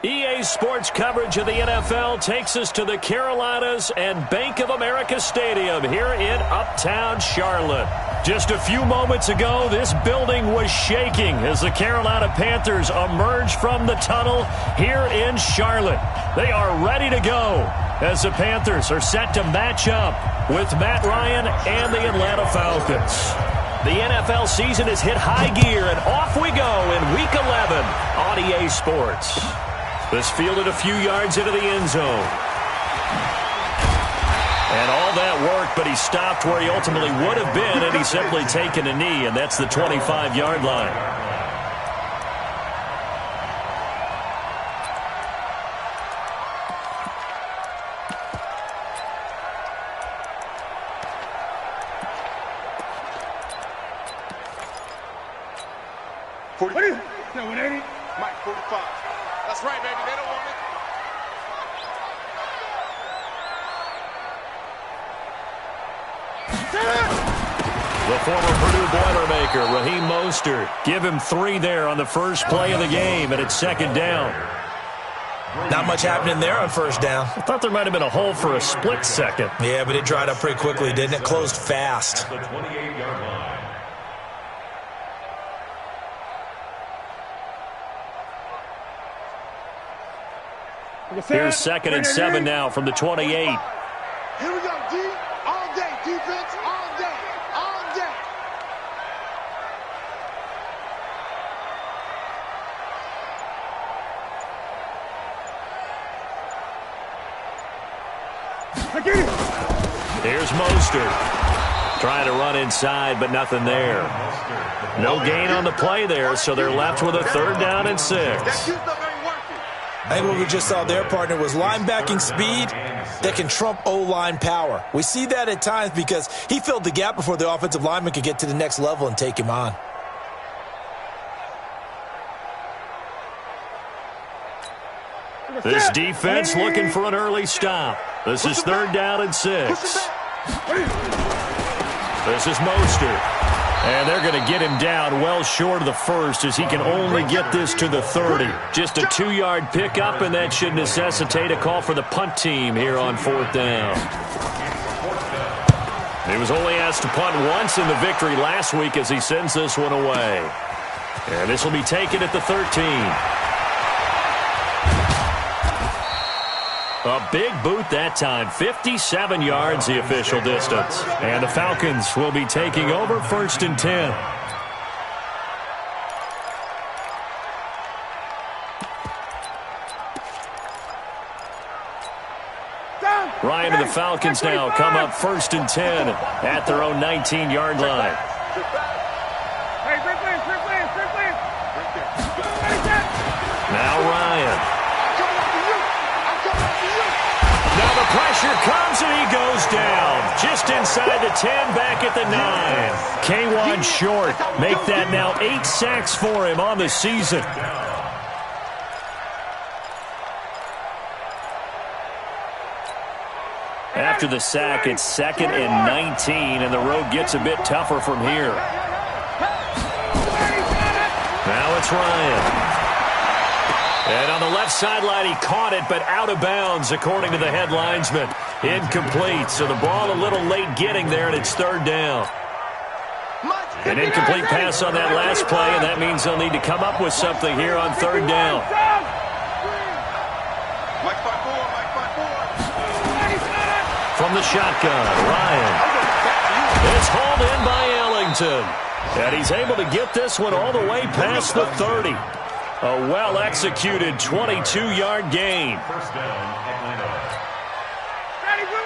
EA Sports coverage of the NFL takes us to the Carolinas and Bank of America Stadium here in Uptown Charlotte. Just a few moments ago, this building was shaking as the Carolina Panthers emerged from the tunnel here in Charlotte. They are ready to go as the Panthers are set to match up with Matt Ryan and the Atlanta Falcons. The NFL season has hit high gear, and off we go in Week 11 on EA Sports. This fielded a few yards into the end zone. And all that work, but he stopped where he ultimately would have been, and he's simply taken a knee, and that's the 25-yard line. Mike, 45. That's right, baby. They don't want it. The former Purdue Boilermaker, Raheem Mostert. Give him 3 there on the first play of the game, and it's second down. Not much happening there on first down. I thought there might have been a hole for a split second. Yeah, but it dried up pretty quickly, didn't it? Closed fast. The 28-yard line. Here's 2nd and 7 now from the 28. Here we go, D. All day, defense, all day, all day. Here's Mostert. Trying to run inside, but nothing there. No gain on the play there, so they're left with a 3rd down and 6. I think what we just saw their partner was linebacking speed that can trump O-line power. We see that at times because he filled the gap before the offensive lineman could get to the next level and take him on. This defense looking for an early stop. This is 3rd down and 6. This is Mostert. And they're going to get him down well short of the first as he can only get this to the 30. Just a 2-yard pickup, and that should necessitate a call for the punt team here on 4th down. He was only asked to punt once in the victory last week as he sends this one away. And this will be taken at the 13. A big boot that time. 57 yards the official distance. And the Falcons will be taking over 1st and 10. Ryan and the Falcons now come up 1st and 10 at their own 19-yard line. Now Ryan. Now the pressure comes and he goes down. Just inside the 10, back at the 9. K1 short. Make that now 8 sacks for him on the season. After the sack, it's 2nd and 19, and the road gets a bit tougher from here. Now it's Ryan. And on the left sideline, he caught it, but out of bounds, according to the head linesman. Incomplete, so the ball a little late getting there, and it's 3rd down. An incomplete pass on that last play, and that means they'll need to come up with something here on 3rd down. From the shotgun, Ryan. It's hauled in by Ellington. And he's able to get this one all the way past the 30. A well-executed 22-yard gain. First down, Atlanta.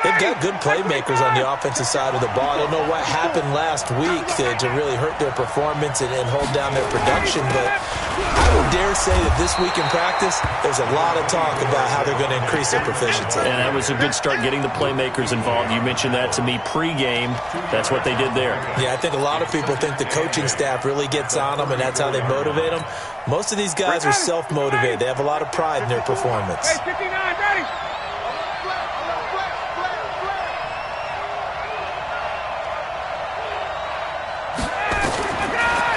They've got good playmakers on the offensive side of the ball. I don't know what happened last week to really hurt their performance and hold down their production, but I would dare say that this week in practice, there's a lot of talk about how they're going to increase their proficiency. And that was a good start getting the playmakers involved. You mentioned that to me pregame. That's what they did there. Yeah, I think a lot of people think the coaching staff really gets on them, and that's how they motivate them. Most of these guys are self-motivated. They have a lot of pride in their performance. Hey, 59, ready.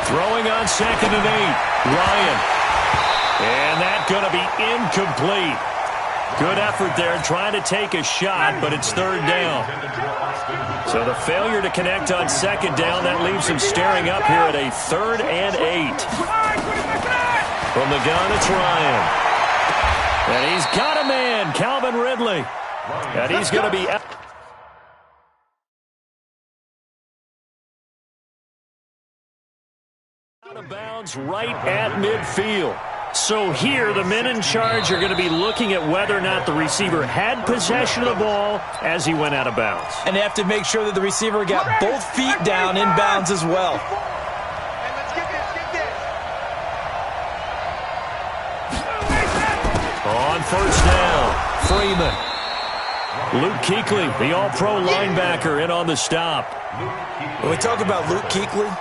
Throwing on 2nd and 8. Ryan. And that's going to be incomplete. Good effort there trying to take a shot, but it's 3rd down. So the failure to connect on 2nd down, that leaves him staring up here at a 3rd and 8. From the gun, it's Ryan. And he's got a man, Calvin Ridley. And he's going to be out of bounds right at midfield. So here, the men in charge are going to be looking at whether or not the receiver had possession of the ball as he went out of bounds. And they have to make sure that the receiver got both feet down in bounds as well. On 1st down, Freeman. Luke Kuechly, the all-pro linebacker, in on the stop. When we talk about Luke Kuechly,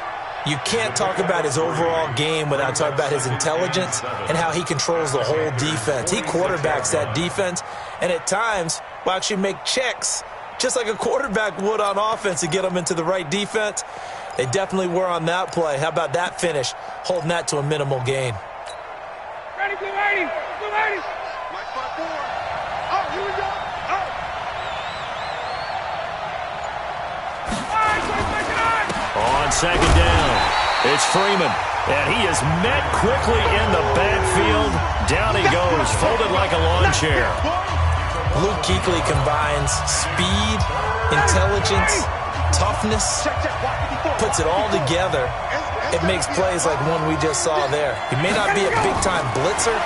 you can't talk about his overall game without talking about his intelligence and how he controls the whole defense. He quarterbacks that defense, and at times will actually make checks, just like a quarterback would on offense, to get them into the right defense. They definitely were on that play. How about that finish, holding that to a minimal gain? Ready, blue 80, blue 80. White spot 4. Oh, here we go. On 2nd down, it's Freeman. And he is met quickly in the backfield. Down he goes, folded like a lawn chair. Luke Kuechly combines speed, intelligence, toughness, puts it all together. It makes plays like one we just saw there. He may not be a big-time blitzer,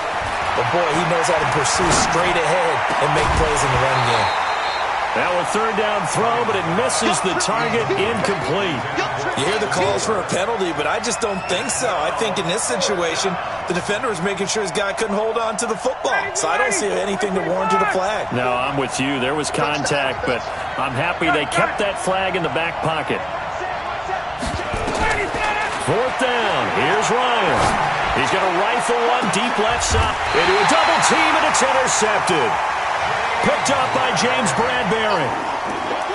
but boy, he knows how to pursue straight ahead and make plays in the run game. Now a 3rd down throw, but it misses the target, incomplete. You hear the calls for a penalty, but I just don't think so. I think in this situation, the defender was making sure his guy couldn't hold on to the football. So I don't see anything to warrant a flag. No, I'm with you. There was contact, but I'm happy they kept that flag in the back pocket. 4th down. Here's Ryan. He's going to rifle one deep left side into a double team, and it's intercepted. Picked up by James Bradbury.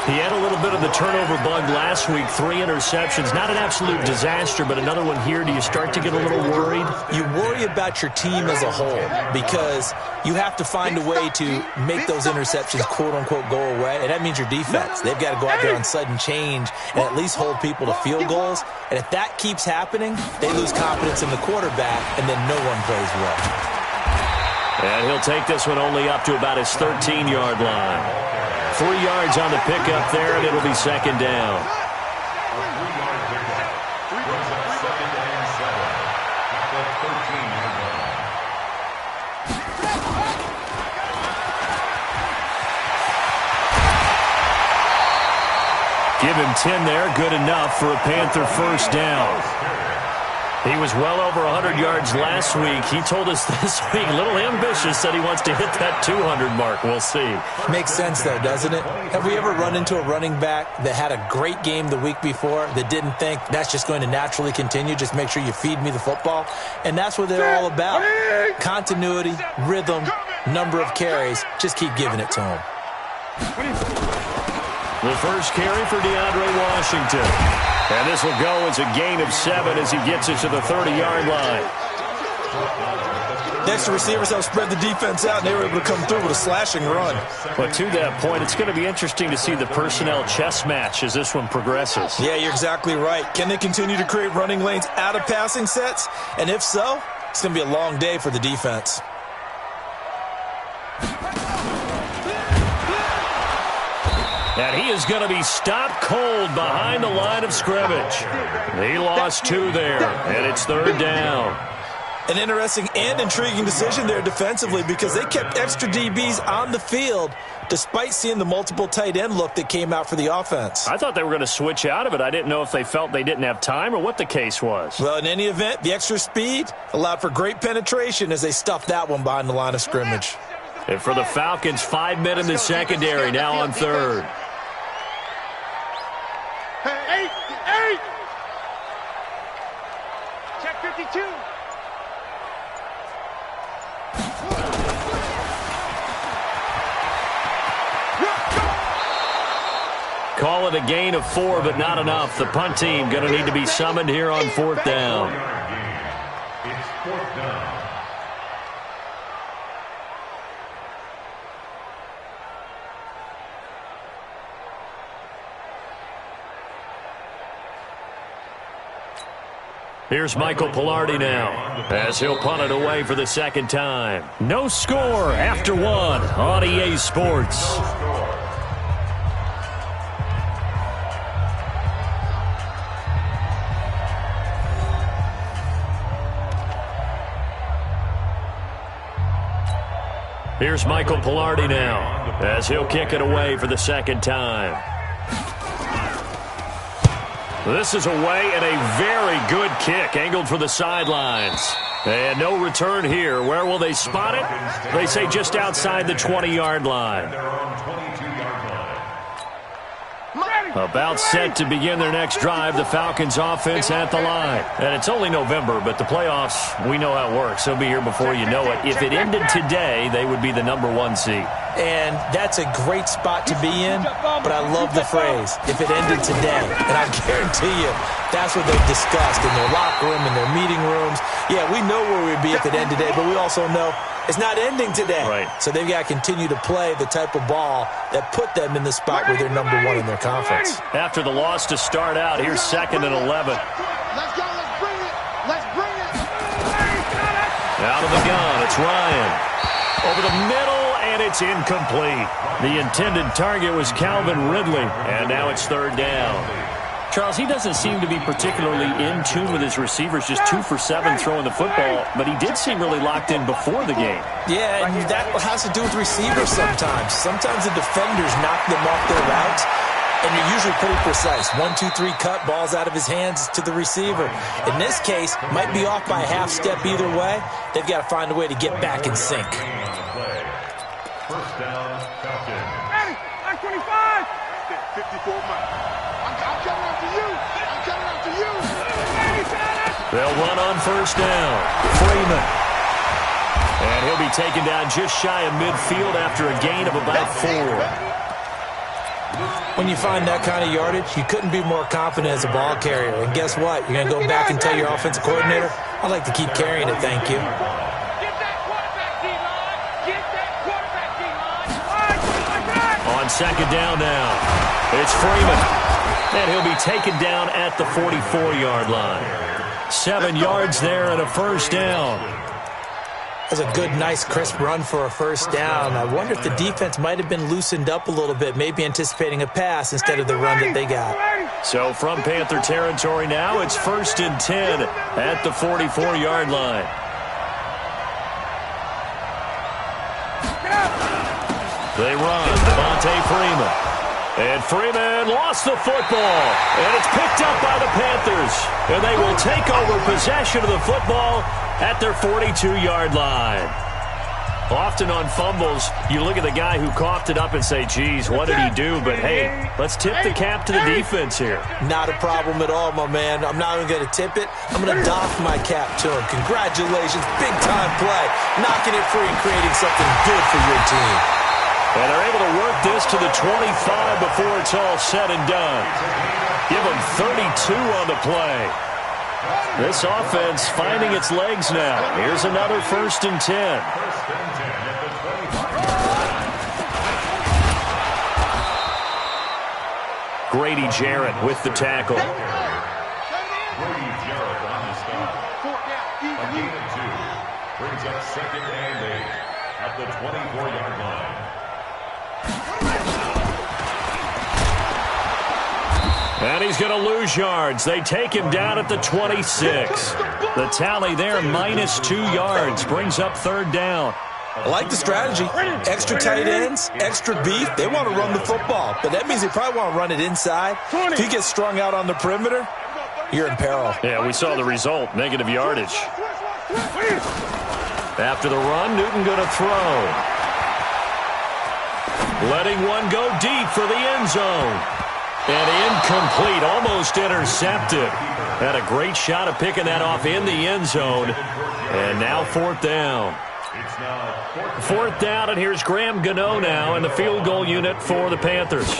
He had a little bit of the turnover bug last week, 3 interceptions. Not an absolute disaster, but another one here. Do you start to get a little worried? You worry about your team as a whole because you have to find a way to make those interceptions, quote-unquote, go away, and that means your defense. They've got to go out there on sudden change and at least hold people to field goals, and if that keeps happening, they lose confidence in the quarterback, and then no one plays well. And he'll take this one only up to about his 13-yard line. 3 yards on the pickup there, and it'll be 2nd down. Give him 10 there, good enough for a Panther 1st down. He was well over 100 yards last week. He told us this week, a little ambitious, said he wants to hit that 200 mark. We'll see. Makes sense, though, doesn't it? Have we ever run into a running back that had a great game the week before that didn't think that's just going to naturally continue? Just make sure you feed me the football. And that's what they're all about. Continuity, rhythm, number of carries. Just keep giving it to him. The first carry for DeAndre Washington. And this will go as a gain of 7 as he gets it to the 30-yard line. The extra receivers helped spread the defense out, and they were able to come through with a slashing run. But to that point, it's going to be interesting to see the personnel chess match as this one progresses. Yeah, you're exactly right. Can they continue to create running lanes out of passing sets? And if so, it's going to be a long day for the defense. And he is going to be stopped cold behind the line of scrimmage. He lost 2 there, and it's 3rd down. An interesting and intriguing decision there defensively because they kept extra DBs on the field despite seeing the multiple tight end look that came out for the offense. I thought they were going to switch out of it. I didn't know if they felt they didn't have time or what the case was. Well, in any event, the extra speed allowed for great penetration as they stuffed that one behind the line of scrimmage. And for the Falcons, 5 men in the secondary, now on third. Hey, 8! Check 52. Call it a gain of 4, but not enough. The punt team going to need to be summoned here on 4th down. It's 4th down. Here's Michael Pilardi now as he'll punt it away for the second time. No score after 1 on EA Sports. Here's Michael Pilardi now as he'll kick it away for the second time. This is away and a very good kick angled for the sidelines. And no return here. Where will they spot it? They say just outside the 20-yard line. About set to begin their next drive, the Falcons offense at the line. And it's only November, but the playoffs, we know how it works. They'll be here before you know it. If it ended today, they would be the #1 seed. And that's a great spot to be in, but I love the phrase, if it ended today. And I guarantee you, that's what they've discussed in their locker room, in their meeting rooms. Yeah, we know where we'd be if it ended today, but we also know it's not ending today. Right. So they've got to continue to play the type of ball that put them in the spot where they're #1 in their conference. After the loss to start out, here's 2nd and 11. Let's go, let's bring it. Let's bring it. Out of the gun, it's Ryan. Over the middle, and it's incomplete. The intended target was Calvin Ridley, and now it's 3rd down. Charles, he doesn't seem to be particularly in tune with his receivers, just 2 for 7 throwing the football, but he did seem really locked in before the game. Yeah, and that has to do with receivers sometimes. Sometimes the defenders knock them off their routes, and you're usually pretty precise. 1, 2, 3 cut, balls out of his hands to the receiver. In this case, might be off by a half step either way. They've got to find a way to get back in sync. 1st down, Falcons. Ready, 25. 54 miles. I'm coming after you. I'm coming after you. They'll run on 1st down. Freeman. And he'll be taken down just shy of midfield after a gain of about 4. When you find that kind of yardage, you couldn't be more confident as a ball carrier. And guess what? You're going to go back and tell your offensive coordinator, I'd like to keep carrying it, thank you. On 2nd down now, it's Freeman. And he'll be taken down at the 44-yard line. 7 yards there and a 1st down. That's a good, nice, crisp run for a 1st down. I wonder if the defense might have been loosened up a little bit, maybe anticipating a pass instead of the run that they got. So from Panther territory now, it's 1st and 10 at the 44-yard line. They run, Devontae Freeman. And Freeman lost the football. And it's picked up by the Panthers. And they will take over possession of the football at their 42-yard line. Often on fumbles, you look at the guy who coughed it up and say, geez, what did he do? But, hey, let's tip the cap to the defense here. Not a problem at all, my man. I'm not even going to tip it. I'm going to doff my cap to him. Congratulations. Big-time play. Knocking it free and creating something good for your team. And they're able to work this to the 25 before it's all said and done. Give them 32 on the play. This offense finding its legs now. Here's another 1st and 10. Grady Jarrett with the tackle. Grady Jarrett on the stop. A gain of 2. Brings up 2nd and 8 at the 24-yard line. And he's going to lose yards. They take him down at the 26. The tally there, -2 yards, brings up 3rd down. I like the strategy. Extra tight ends, extra beef. They want to run the football, but that means they probably want to run it inside. If he gets strung out on the perimeter, you're in peril. Yeah, we saw the result, negative yardage. After the run, Newton going to throw. Letting one go deep for the end zone. And incomplete, almost intercepted. Had a great shot of picking that off in the end zone. And now 4th down. 4th down, and here's Graham Gano now in the field goal unit for the Panthers.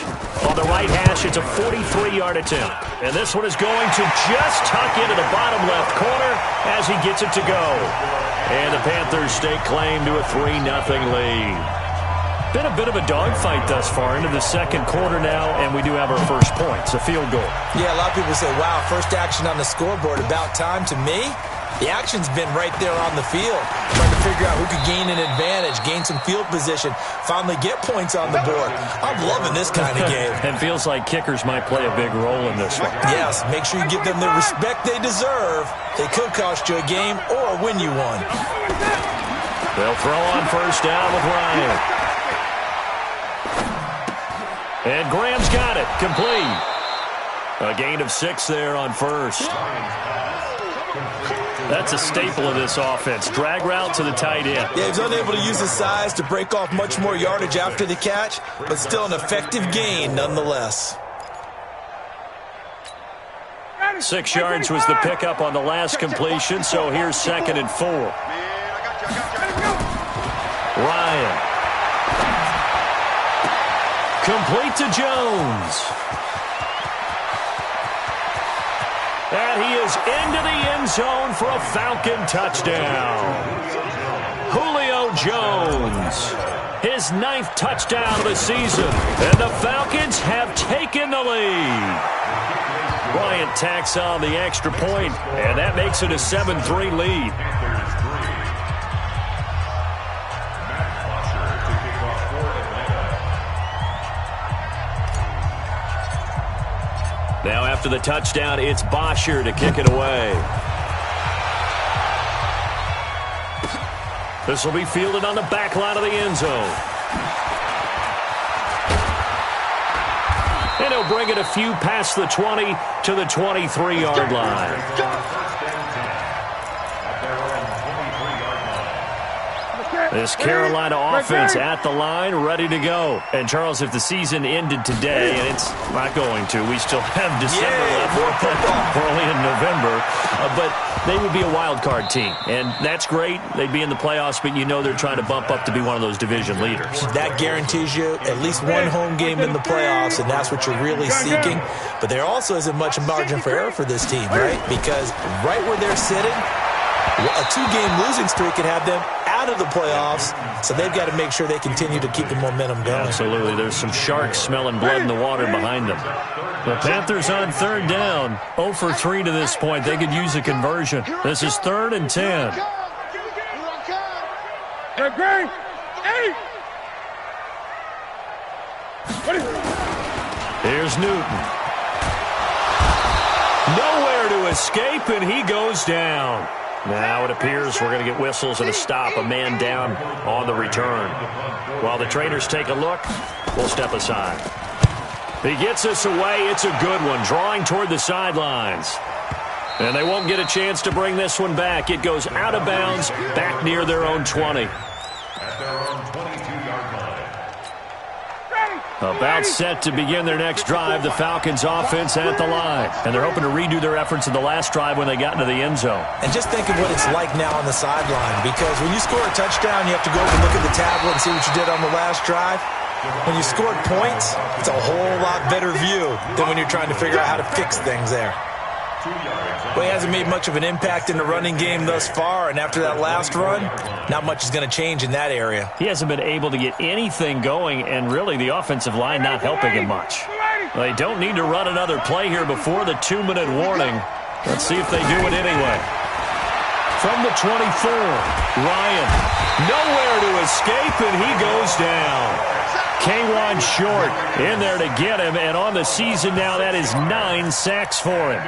On the right hash, it's a 43-yard attempt. And this one is going to just tuck into the bottom left corner as he gets it to go. And the Panthers stake claim to a 3-0 lead. Been a bit of a dogfight thus far into the 2nd quarter now, and we do have our first points, a field goal. Yeah, a lot of people say, wow, first action on the scoreboard, about time. To me, the action's been right there on the field, trying to figure out who could gain an advantage, gain some field position, finally get points on the board. I'm loving this kind of game. And feels like kickers might play a big role in this one. Yes, make sure you give them the respect they deserve. They could cost you a game or win you one. They'll throw on 1st down with Ryan. And Graham's got it, complete. A gain of 6 there on 1st. That's a staple of this offense. Drag route to the tight end. Yeah, he's unable to use his size to break off much more yardage after the catch, but still an effective gain nonetheless. 6 yards was the pickup on the last completion, so here's 2nd and 4. Ryan. Complete to Jones. And he is into the end zone for a Falcon touchdown. Julio Jones, his 9th touchdown of the season. And the Falcons have taken the lead. Bryant tacks on the extra point, and that makes it a 7-3 lead. Now after the touchdown, it's Bosher to kick it away. This will be fielded on the back line of the end zone. And he'll bring it a few past the 20 to the 23-yard line. This Carolina offense at the line, ready to go. And, Charles, if the season ended today, and it's not going to, we still have December left. We're only in November. But they would be a wild card team. And that's great. They'd be in the playoffs, but you know they're trying to bump up to be one of those division leaders. That guarantees you at least one home game in the playoffs, and that's what you're really seeking. But there also isn't much margin for error for this team, right? Because right where they're sitting, a 2-game losing streak could have them out of the playoffs, so they've got to make sure they continue to keep the momentum going. Absolutely. There's some sharks smelling blood in the water behind them. The Panthers on 3rd down, 0 for 3 to this point. They could use a conversion. This is 3rd and 10. Here's Newton. Nowhere to escape, and he goes down. Now it appears we're going to get whistles and a stop, a man down on the return. While the trainers take a look, we'll step aside. He gets us away. It's a good one, drawing toward the sidelines. And they won't get a chance to bring this one back. It goes out of bounds, back near their own 20. At their own 22-yard line. About set to begin their next drive, the Falcons offense at the line. And they're hoping to redo their efforts in the last drive when they got into the end zone. And just think of what it's like now on the sideline, because when you score a touchdown, you have to go over and look at the tablet and see what you did on the last drive. When you scored points, it's a whole lot better view than when you're trying to figure out how to fix things there. Well, he hasn't made much of an impact in the running game thus far, and after that last run, not much is going to change in that area. He hasn't been able to get anything going, and really the offensive line not helping him much. They don't need to run another play here before the 2-minute warning. Let's see if they do it anyway. From the 24, Ryan. Nowhere to escape, and he goes down. K1 short in there to get him, and on the season now, that is 9 sacks for him.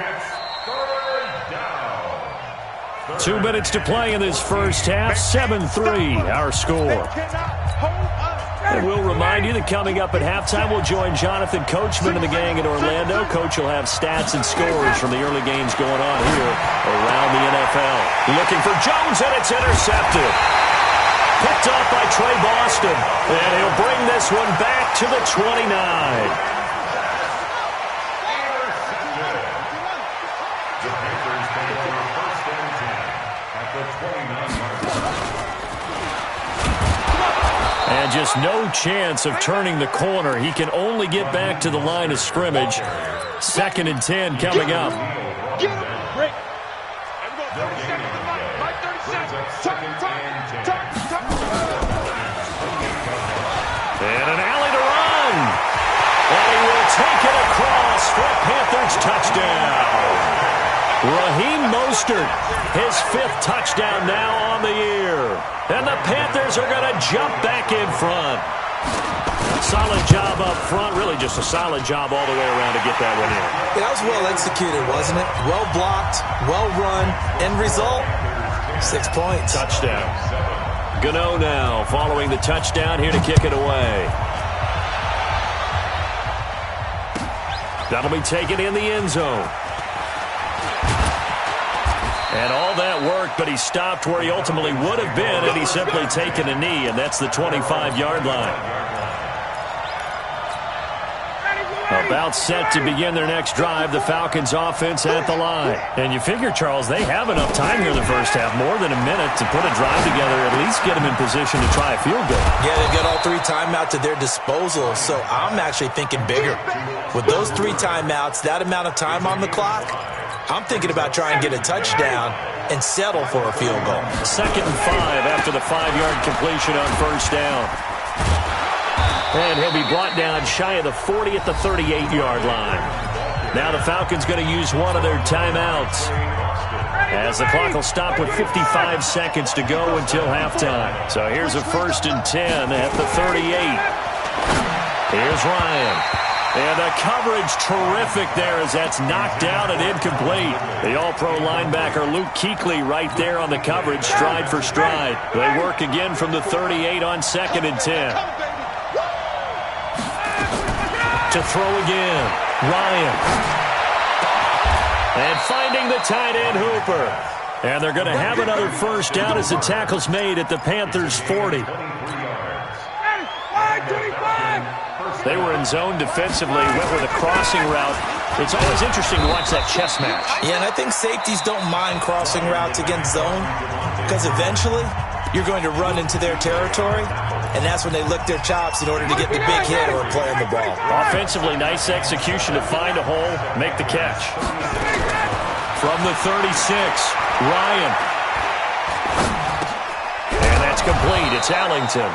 2 minutes to play in this first half, 7-3 our score. And we'll remind you that coming up at halftime, we'll join Jonathan Coachman and the gang in Orlando. Coach will have stats and scores from the early games going on here around the NFL. Looking for Jones, and it's intercepted. Picked off by Trey Boston, and he'll bring this one back to the 29. And just no chance of turning the corner. He can only get back to the line of scrimmage. 2nd and 10 coming up. And an alley to run. And he will take it across for a Panthers touchdown. Raheem Mostert, his 5th touchdown now on the year. And the Panthers are going to jump back in front. Solid job up front. Really just a solid job all the way around to get that one in. Yeah, that was well executed, wasn't it? Well blocked, well run. End result, 6 points. Touchdown. Gano now following the touchdown here to kick it away. That'll be taken in the end zone. And all that worked, but he stopped where he ultimately would have been had he simply taken a knee, and that's the 25-yard line. About set to begin their next drive, the Falcons offense at the line. And you figure, Charles, they have enough time here in the first half, more than a minute, to put a drive together, at least get them in position to try a field goal. Yeah, they've got all 3 timeouts at their disposal, so I'm actually thinking bigger. With those 3 timeouts, that amount of time on the clock, I'm thinking about trying to get a touchdown and settle for a field goal. 2nd and 5 after the 5-yard completion on first down. And he'll be brought down shy of the 40 at the 38-yard line. Now the Falcons going to use one of their timeouts, as the clock will stop with 55 seconds to go until halftime. So here's a 1st and 10 at the 38. Here's Ryan. And the coverage terrific there as that's knocked down and incomplete. The all-pro linebacker Luke Kuechly right there on the coverage, stride for stride. They work again from the 38 on 2nd and 10. To throw again, Ryan. And finding the tight end Hooper. And they're going to have another first down as the tackle's made at the Panthers' 40. They were in zone defensively, went with a crossing route. It's always interesting to watch that chess match. Yeah, and I think safeties don't mind crossing routes against zone, because eventually you're going to run into their territory, and that's when they lick their chops in order to get the big hit or play on the ball. Offensively, nice execution to find a hole, make the catch. From the 36, Ryan. And that's complete. It's Allington.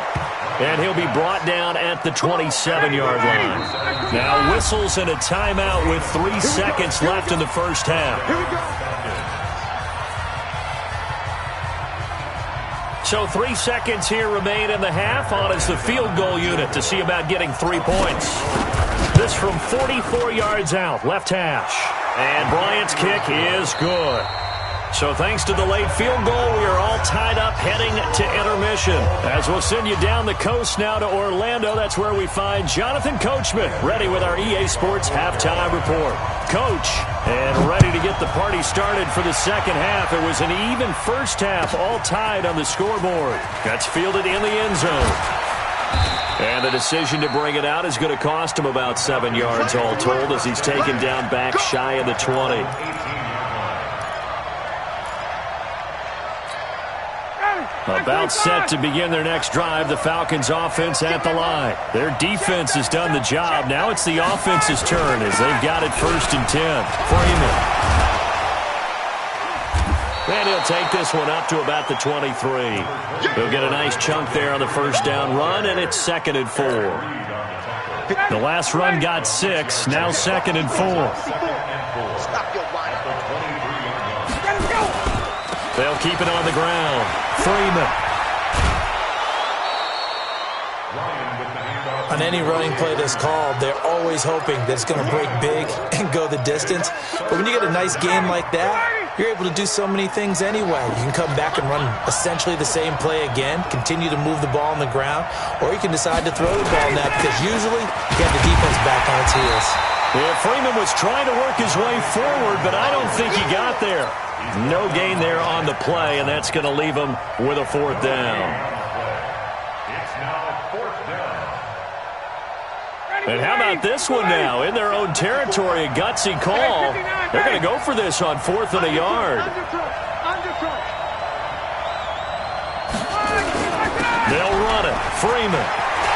And he'll be brought down at the 27-yard line. Now whistles and a timeout with 3 seconds left in the first half. So 3 seconds here remain in the half. On is the field goal unit to see about getting 3 points. This from 44 yards out, left hash. And Bryant's kick is good. So thanks to the late field goal, we are all tied up heading to intermission. As we'll send you down the coast now to Orlando, that's where we find Jonathan Coachman, ready with our EA Sports halftime report. Coach, and ready to get the party started for the second half. It was an even first half, all tied on the scoreboard. That's fielded in the end zone. And the decision to bring it out is going to cost him about 7 yards all told, as he's taken down back shy of the 20. About set to begin their next drive, the Falcons offense at the line. Their defense has done the job. Now it's the offense's turn as they've got it 1st and 10. Freeman. And he'll take this one up to about the 23. He'll get a nice chunk there on the first down run, and it's 2nd and 4. The last run got 6, now 2nd and 4. They'll keep it on the ground. Freeman. on any running play that's called, they're always hoping that it's going to break big and go the distance. But when you get a nice game like that, you're able to do so many things anyway. You can come back and run essentially the same play again, continue to move the ball on the ground, or you can decide to throw the ball now because usually you have the defense back on its heels. Yeah, Freeman was trying to work his way forward, but I don't think he got there. No gain there on the play, and that's going to leave him with a 4th down. It's now 4th down. And how about this one now? In their own territory, a gutsy call. They're going to go for this on 4th and a yard. They'll run it. Freeman.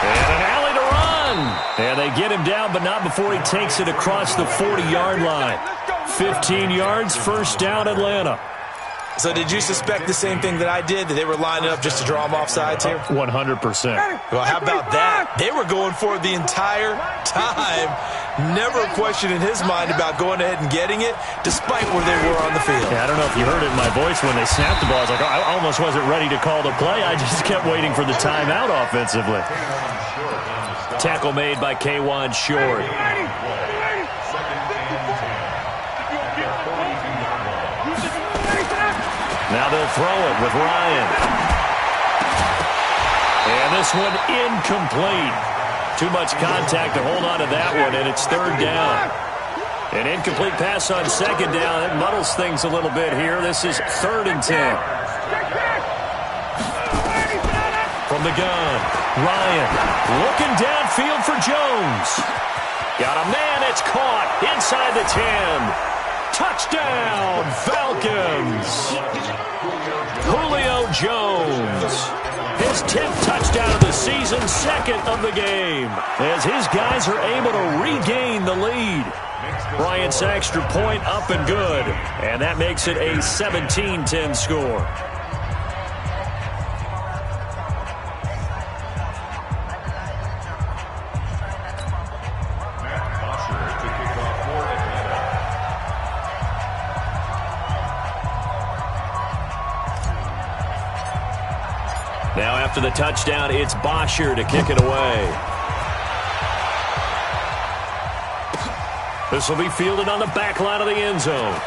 And an alley to run. And they get him down, but not before he takes it across the 40-yard line. 15 yards, 1st down, Atlanta. So did you suspect the same thing that I did, that they were lining up just to draw him off sides here? 100%. Well, how about that? They were going for it the entire time. Never a question in his mind about going ahead and getting it, despite where they were on the field. Yeah, I don't know if you heard it in my voice when they snapped the ball. I was like, I almost wasn't ready to call the play. I just kept waiting for the timeout offensively. Tackle made by K'Wan Short. Now they'll throw it with Ryan. And this one incomplete. Too much contact to hold on to that one, and it's 3rd down. An incomplete pass on 2nd down. It muddles things a little bit here. This is 3rd and 10. From the gun, Ryan looking downfield for Jones. Got a man, it's caught inside the 10. Touchdown, Falcons. Julio Jones. His 10th touchdown of the season, 2nd of the game. As his guys are able to regain the lead. Bryant's extra point up and good. And that makes it a 17-10 score. Now after the touchdown, it's Bosher to kick it away. This will be fielded on the back line of the end zone.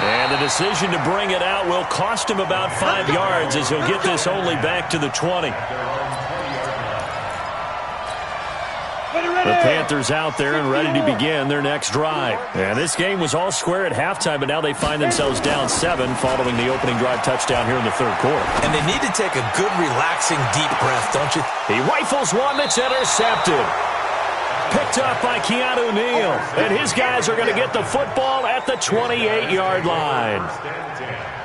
And the decision to bring it out will cost him about 5 yards as he'll get this only back to the 20. The Panthers out there and ready to begin their next drive. And this game was all square at halftime, but now they find themselves down 7 following the opening drive touchdown here in the 3rd quarter. And they need to take a good, relaxing, deep breath, don't you? He rifles one that's intercepted. Picked up by Keanu Neal. And his guys are going to get the football at the 28-yard line.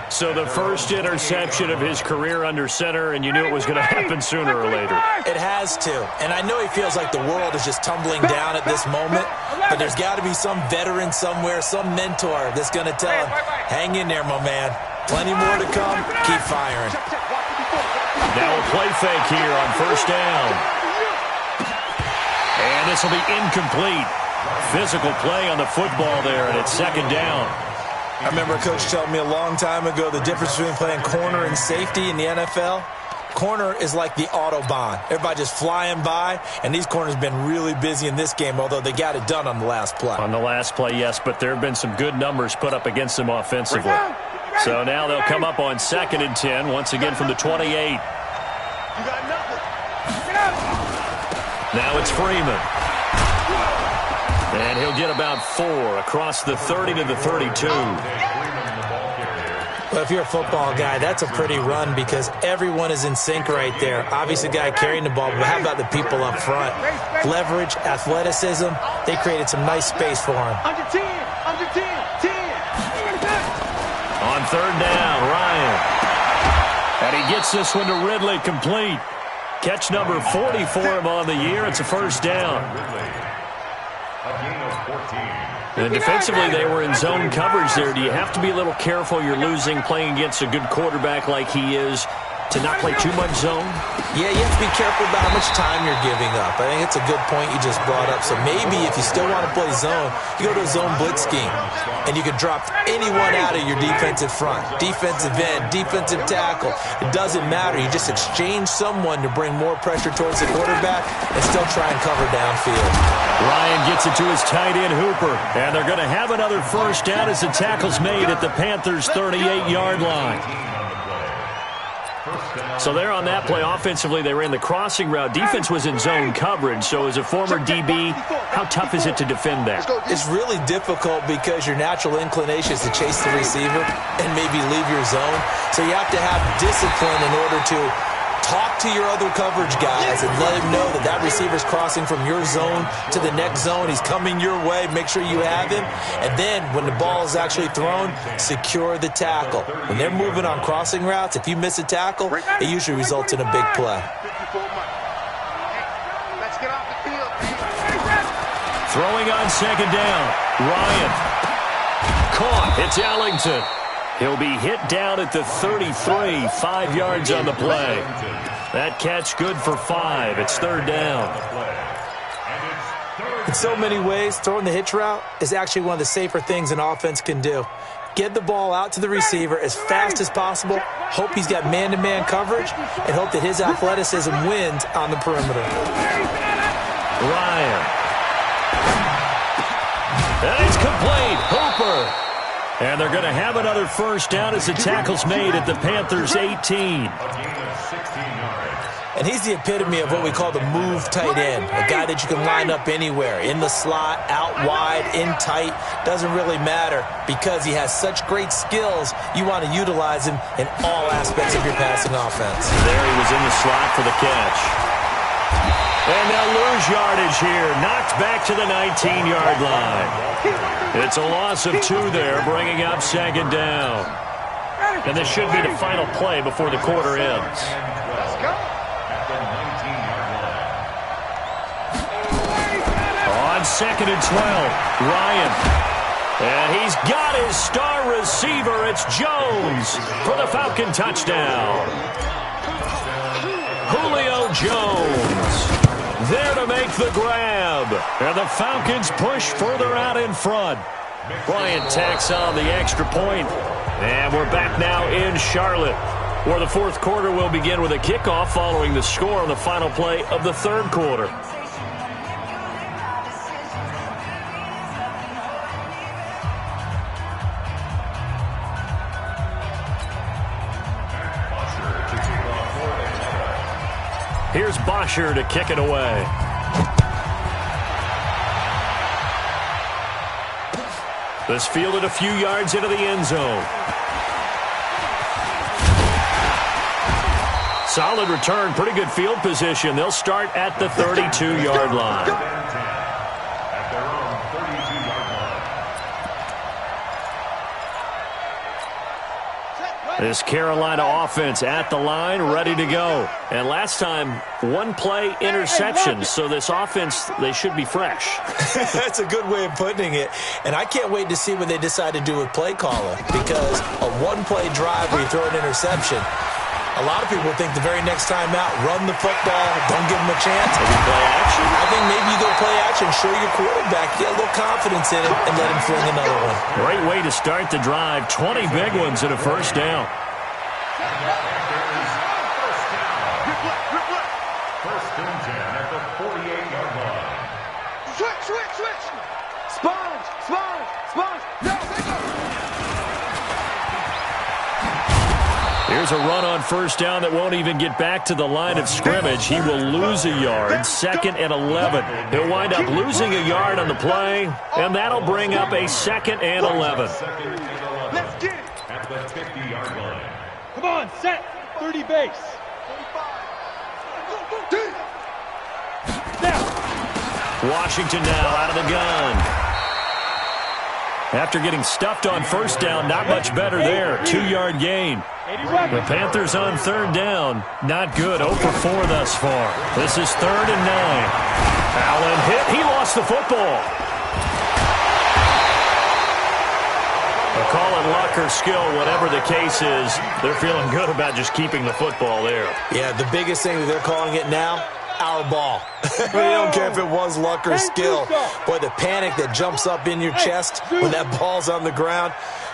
So the first interception of his career under center, and you knew it was going to happen sooner or later. It has to. And I know he feels like the world is just tumbling down at this moment, but there's got to be some veteran somewhere, some mentor that's going to tell him, hang in there, my man. Plenty more to come. Keep firing. Now a play fake here on 1st down. And this will be incomplete. Physical play on the football there, and it's 2nd down. I remember a coach telling me a long time ago the difference between playing corner and safety in the NFL. Corner is like the Autobahn. Everybody just flying by, and these corners have been really busy in this game, although they got it done on the last play. On the last play, yes, but there have been some good numbers put up against them offensively. So now they'll come up on 2nd and 10, once again from the 28. Now it's Freeman. And he'll get about 4 across the 30 to the 32. Well, if you're a football guy, that's a pretty run because everyone is in sync right there. Obviously, the guy carrying the ball, but how about the people up front? Leverage, athleticism, they created some nice space for him. Under 10, under 10, 10. On 3rd down, Ryan. And he gets this one to Ridley complete. Catch number 40 for him on the year. It's a 1st down. And defensively, they were in zone coverage there. Do you have to be a little careful? You're losing playing against a good quarterback like he is. to not play too much zone? Yeah, you have to be careful about how much time you're giving up. I think it's a good point you just brought up. So maybe if you still want to play zone, you go to a zone blitz scheme, and you can drop anyone out of your defensive front, defensive end, defensive tackle. It doesn't matter. You just exchange someone to bring more pressure towards the quarterback and still try and cover downfield. Ryan gets it to his tight end, Hooper, and they're going to have another first down as the tackle's made at the Panthers' 38-yard line. So there on that play, offensively, they ran the crossing route. Defense was in zone coverage. So as a former DB, how tough is it to defend that? It's really difficult because your natural inclination is to chase the receiver and maybe leave your zone. So you have to have discipline in order to talk to your other coverage guys and let him know that that receiver's crossing from your zone to the next zone. He's coming your way. Make sure you have him. And then when the ball is actually thrown, secure the tackle. When they're moving on crossing routes, if you miss a tackle, it usually results in a big play. Throwing on second down. Ryan. Caught. It's Ellington. He'll be hit down at the 33, 5 yards on the play. That catch good for 5. It's third down. In so many ways, throwing the hitch route is actually one of the safer things an offense can do. Get the ball out to the receiver as fast as possible, hope he's got man-to-man coverage, and hope that his athleticism wins on the perimeter. Ryan. And it's complete. Hooper. And they're going to have another first down as the tackle's made at the Panthers' 18. And he's the epitome of what we call the move tight end, a guy that you can line up anywhere, in the slot, out wide, in tight, doesn't really matter because he has such great skills. You want to utilize him in all aspects of your passing offense. There he was in the slot for the catch. And they'll lose yardage here, knocked back to the 19-yard line. It's a loss of 2 there, bringing up second down. And this should be the final play before the quarter ends. On second and 12, Ryan. And he's got his star receiver. It's Jones for the Falcon touchdown. Julio Jones there to make the grab. And the Falcons push further out in front. Bryant tacks on the extra point. And we're back now in Charlotte, where the fourth quarter will begin with a kickoff following the score on the final play of the third quarter. Here's Bosher to kick it away. This fielded a few yards into the end zone. Solid return, pretty good field position. They'll start at the 32-yard line. This Carolina offense at the line, ready to go. And last time, one play interception. So this offense, they should be fresh. That's a good way of putting it. And I can't wait to see what they decide to do with play calling. Because a one-play drive where you throw an interception, a lot of people think the very next time out, run the football, don't give them a chance. Maybe play action? I think maybe you go play action, show your quarterback, get a little confidence in him, and let him fling another one. Great way to start the drive. 20 big ones and a first down. First and 10 at the 48-yard line. Switch. Sponge. No, Here's a run on first down that won't even get back to the line of scrimmage. He will lose a yard. Second and 11. He'll wind up losing a yard on the play, and that'll bring up a second and 11. let's get it. At the 50-yard line. Come on, set. 30 base. 35. Now. Washington now out of the gun. After getting stuffed on first down, not much better there. 2-yard gain. The Panthers on third down. Not good. 0 for 4 thus far. This is 3rd and 9. Allen hit. He lost the football. They'll call it luck luck or skill, whatever the case is, they're feeling good about just keeping the football there. Yeah, the biggest thing that they're calling it now, our ball. We don't care if it was luck or skill. Boy, the panic that jumps up in your chest when that ball's on the ground,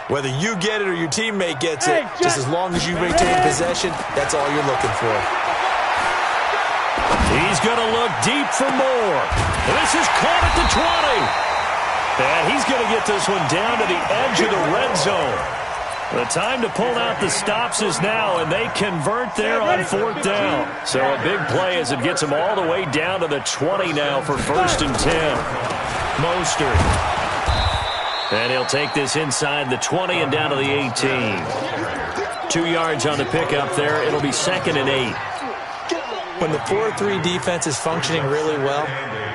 whether you get it or your teammate gets it, just as long as you maintain possession, that's all you're looking for. He's going to look deep for more. This is caught at the 20. And he's going to get this one down to the edge of the red zone. The time to pull out the stops is now, and they convert there on 4th down. So a big play as it gets him all the way down to the 20 now for 1st and 10. Mostert. And he'll take this inside the 20 and down to the 18. 2 yards on the pickup there. It'll be 2nd and 8. When the 4-3 defense is functioning really well,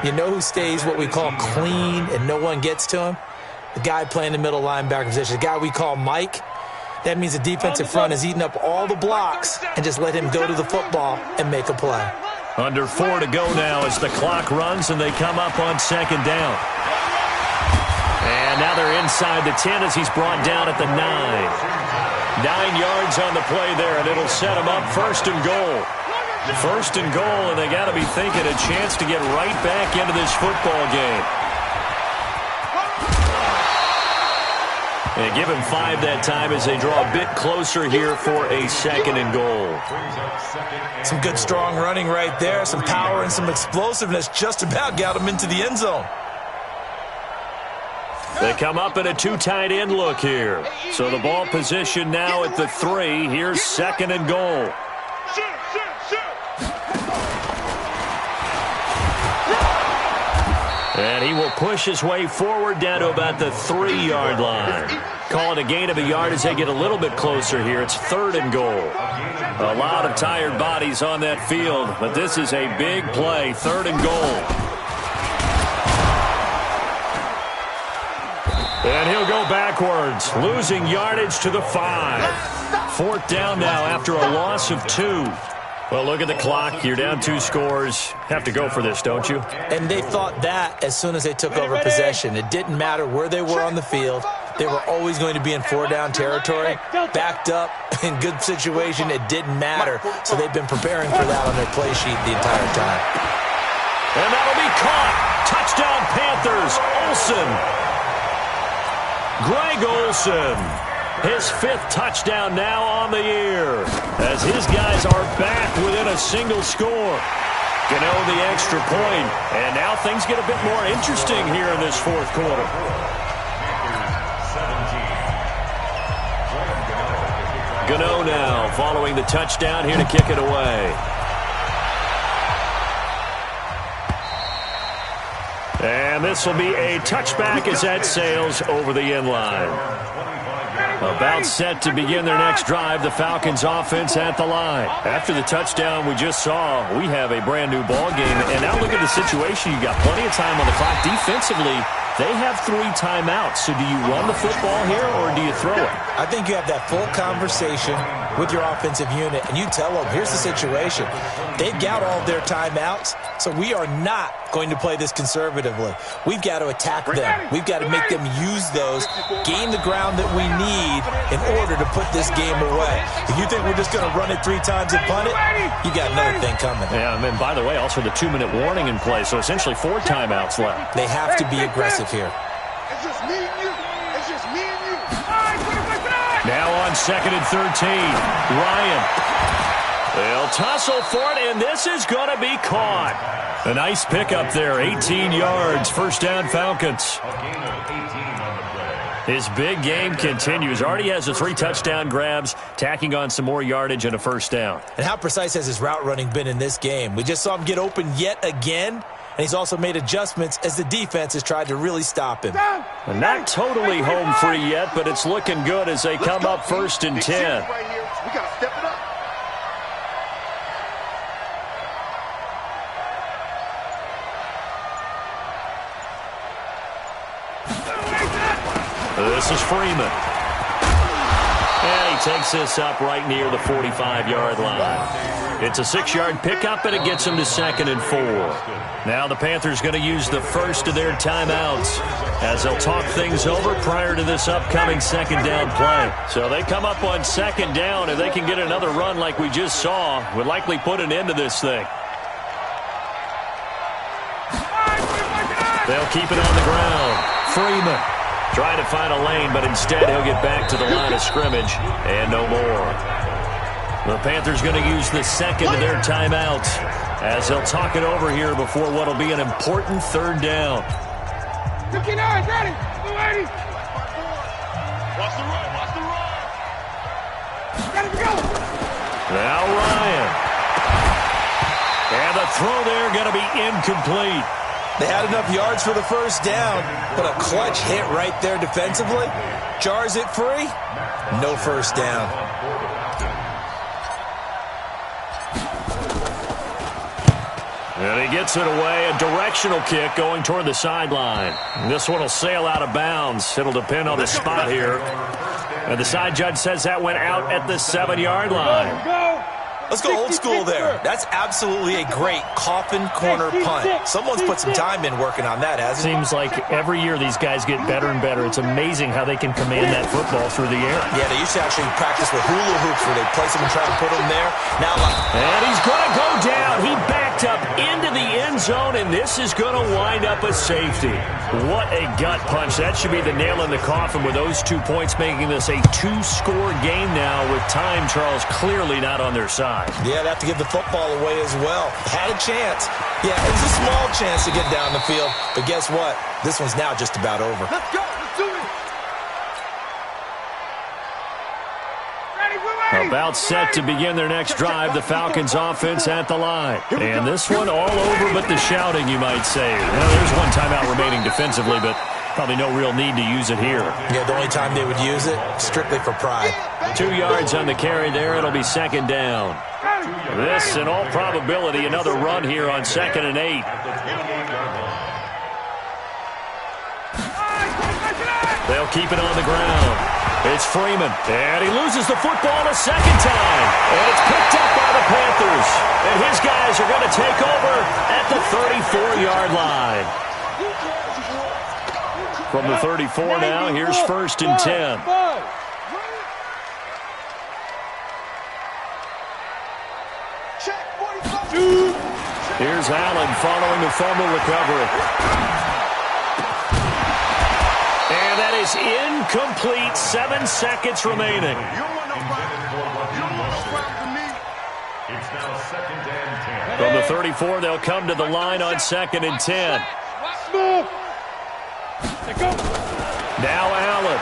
you know who stays what we call clean and no one gets to him? The guy playing the middle linebacker position, the guy we call Mike. That means the defensive front is eating up all the blocks and just let him go to the football and make a play. Under 4 to go now as the clock runs and they come up on 2nd down. And now they're inside the 10 as he's brought down at the 9. 9 yards on the play there, and it'll set him up 1st and goal. 1st and goal, and they got to be thinking a chance to get right back into this football game. And give him 5 that time as they draw a bit closer here for a 2nd and goal. Some good strong running right there, some power and some explosiveness just about got him into the end zone. They come up in a 2 tight end look here. So the ball position now at the 3. Here's 2nd and goal. And he will push his way forward down to about the 3-yard line. Call it a gain of a yard as they get a little bit closer here. It's 3rd and goal. A lot of tired bodies on that field, but this is a big play. 3rd and goal. And he'll go backwards, losing yardage to the 5. 4th down now after a loss of 2. Well, look at the clock. You're down 2 scores. Have to go for this, don't you? And they thought that as soon as they took over possession. It didn't matter where they were on the field. They were always going to be in 4-down territory. Backed up, in good situation, it didn't matter. So they've been preparing for that on their play sheet the entire time. And that'll be caught. Touchdown, Panthers. Olsen. Greg Olsen. His 5th touchdown now on the year as his guys are back within a single score. Gano the extra point, and now things get a bit more interesting here in this 4th quarter. Gano now following the touchdown here to kick it away. And this will be a touchback as that sails over the end line. About set to begin their next drive, the Falcons offense at the line. After the touchdown we just saw, we have a brand new ball game. And now look at the situation. You've got plenty of time on the clock. Defensively, they have 3 timeouts. So do you run the football here or do you throw it? I think you have that full conversation with your offensive unit, and you tell them, here's the situation. They've got all their timeouts, so we are not going to play this conservatively. We've got to attack them. We've got to make them use those, gain the ground that we need in order to put this game away. If you think we're just going to run it 3 times and punt it, you got another thing coming. Yeah, and by the way, also the 2-minute warning in play, so essentially 4 timeouts left. They have to be aggressive here. It's just me and you. It's just me and you. Now on 2nd and 13, Ryan. They'll tussle for it, and this is going to be caught. A nice pickup there, 18 yards, 1st down Falcons. His big game continues. Already has the 3 touchdown grabs, tacking on some more yardage and a 1st down. And how precise has his route running been in this game? We just saw him get open yet again. And he's also made adjustments as the defense has tried to really stop him. And not totally home free yet, but it's looking good as they come up 1st and 10. We got to step it up. This is Freeman. And he takes this up right near the 45-yard line. It's a 6-yard pickup, and it gets him to 2nd and 4. Now the Panthers going to use the first of their timeouts as they'll talk things over prior to this upcoming second down play. So they come up on second down. If they can get another run like we just saw, would likely put an end to this thing. They'll keep it on the ground. Freeman trying to find a lane, but instead he'll get back to the line of scrimmage and no more. The Panthers going to use the second of their timeouts as they'll talk it over here before what will be an important third down. 59, ready, 280. Watch the run, watch the run. Ready to go. Now Ryan. And the throw there going to be incomplete. They had enough yards for the first down, but a clutch hit right there defensively. Jars it free. No first down. And he gets it away. A directional kick going toward the sideline. This one will sail out of bounds. It'll depend on the spot here. And the side judge says that went out at the 7-yard line. Let's go old school there. That's absolutely a great coffin corner punt. Someone's put some time in working on that, hasn't it? Seems like every year these guys get better and better. It's amazing how they can command that football through the air. Yeah, they used to actually practice with hula hoops where they place them and try to put them there. Now, and he's going to go down. He backed up into the end zone, and this is going to wind up a safety. What a gut punch. That should be the nail in the coffin with those 2 points, making this a 2-score game now with time, Charles, clearly not on their side. Yeah, they have to give the football away as well. Had a chance. Yeah, it was a small chance to get down the field. But guess what? This one's now just about over. Let's go. Let's do it. Ready, about set to begin their next drive, the Falcons offense at the line. And this one all over but the shouting, you might say. Well, there's one timeout remaining defensively, but probably no real need to use it here. Yeah, the only time they would use it, strictly for pride. 2 yards on the carry there. It'll be second down. This, in all probability, another run here on 2nd and 8. They'll keep it on the ground. It's Freeman, and he loses the football a second time. And it's picked up by the Panthers. And his guys are going to take over at the 34-yard line. From the 34 now, here's 1st and 10. Here's Allen following the fumble recovery. And that is incomplete. 7 seconds remaining. It's now 2nd and 10. From the 34, they'll come to the line on 2nd and 10. Now Allen.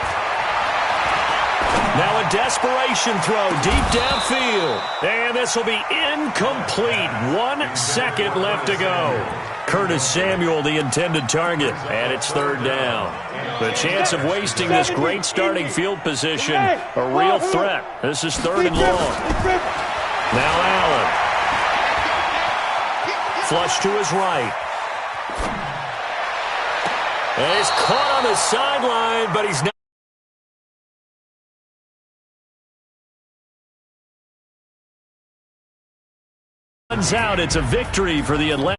Now a desperation throw deep downfield. And this will be incomplete. 1 second left to go. Curtis Samuel, the intended target. And it's 3rd down. The chance of wasting this great starting field position, a real threat. This is 3rd and long. Now Allen. Flush to his right. And he's caught on the sideline, but he's not. Runs out. It's a victory for the Atlanta.